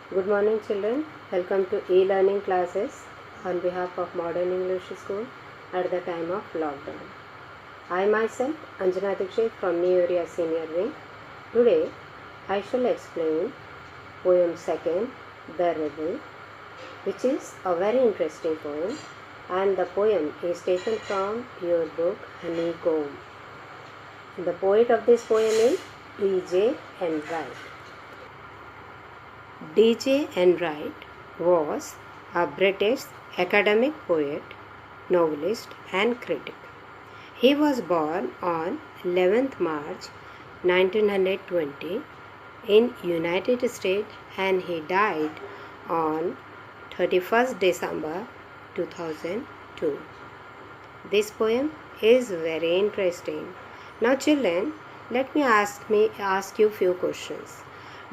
Good morning, children. Welcome to e-learning classes on behalf of Modern English School at the time of lockdown. I myself, Anjana Dikshit from New Area Senior Wing. Today, I shall explain poem second, The Rebel, which is a very interesting poem, and the poem is taken from your book Honeycomb. The poet of this poem is D.J. Enright. D.J. Enright was a British academic poet, novelist and critic. He was born on 11th March 1920 in United States and he died on 31st December 2002. This poem is very interesting. Now children, let me ask you few questions.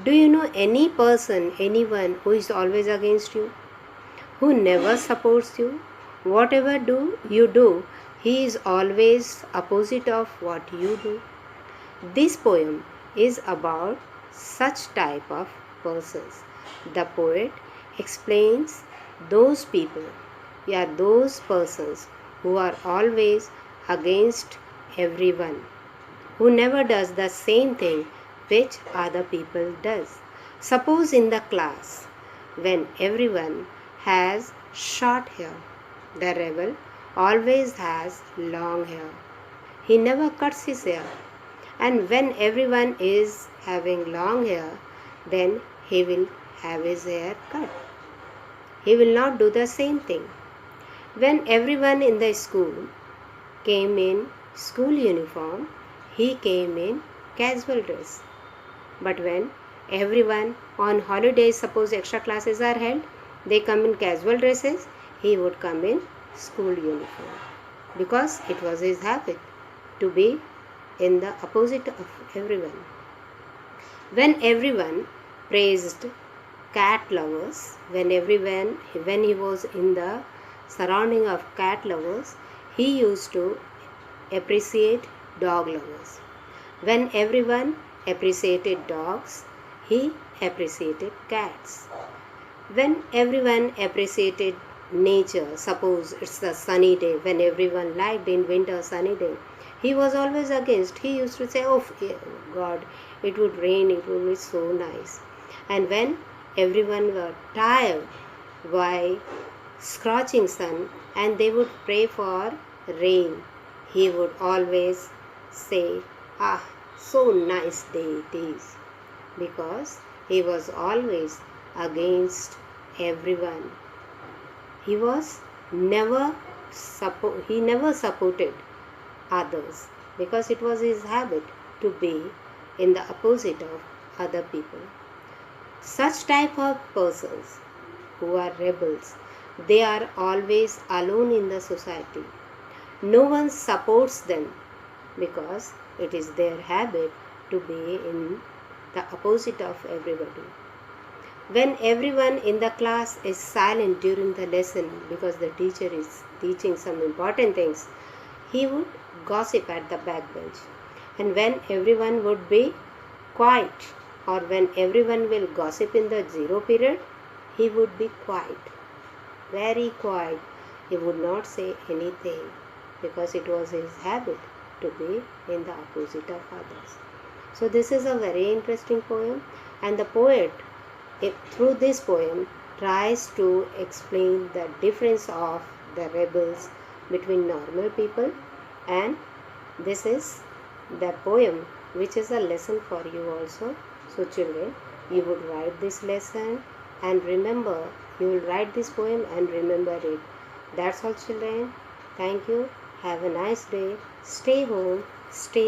Do you know any person, anyone who is always against you? Who never supports you? Whatever you do, he is always opposite of what you do. This poem is about such type of persons. The poet explains those people, those persons who are always against everyone, who never does the same thing which other people does. Suppose in the class, when everyone has short hair, the rebel always has long hair. He never cuts his hair. And when everyone is having long hair, then he will have his hair cut. He will not do the same thing. When everyone in the school came in school uniform, he came in casual dress. But when everyone on holidays, suppose extra classes are held, they come in casual dresses, he would come in school uniform. Because it was his habit to be in the opposite of everyone. When everyone praised cat lovers, when he was in the surrounding of cat lovers, he used to appreciate dog lovers. When everyone appreciated dogs, he appreciated cats. When everyone appreciated nature, suppose it's a sunny day, when everyone liked in winter sunny day, he was always against. He used to say, oh God, it would rain, it would be so nice. And when everyone were tired by scorching sun and they would pray for rain, he would always say, so nice day it is, because he was always against everyone. He never supported others because it was his habit to be in the opposite of other people. Such type of persons who are rebels, they are always alone in the society. No one supports them because it is their habit to be in the opposite of everybody. When everyone in the class is silent during the lesson because the teacher is teaching some important things, he would gossip at the back bench. And when everyone would be quiet, or when everyone will gossip in the zero period, he would be quiet, very quiet. He would not say anything because it was his habit to be in the opposite of others. So this is a very interesting poem, and the poet, through this poem, tries to explain the difference of the rebels between normal people, and this is the poem which is a lesson for you also. So children, you would write this lesson and remember, you will write this poem and remember it. That's all children. Thank you. Have a nice day. Stay home. Stay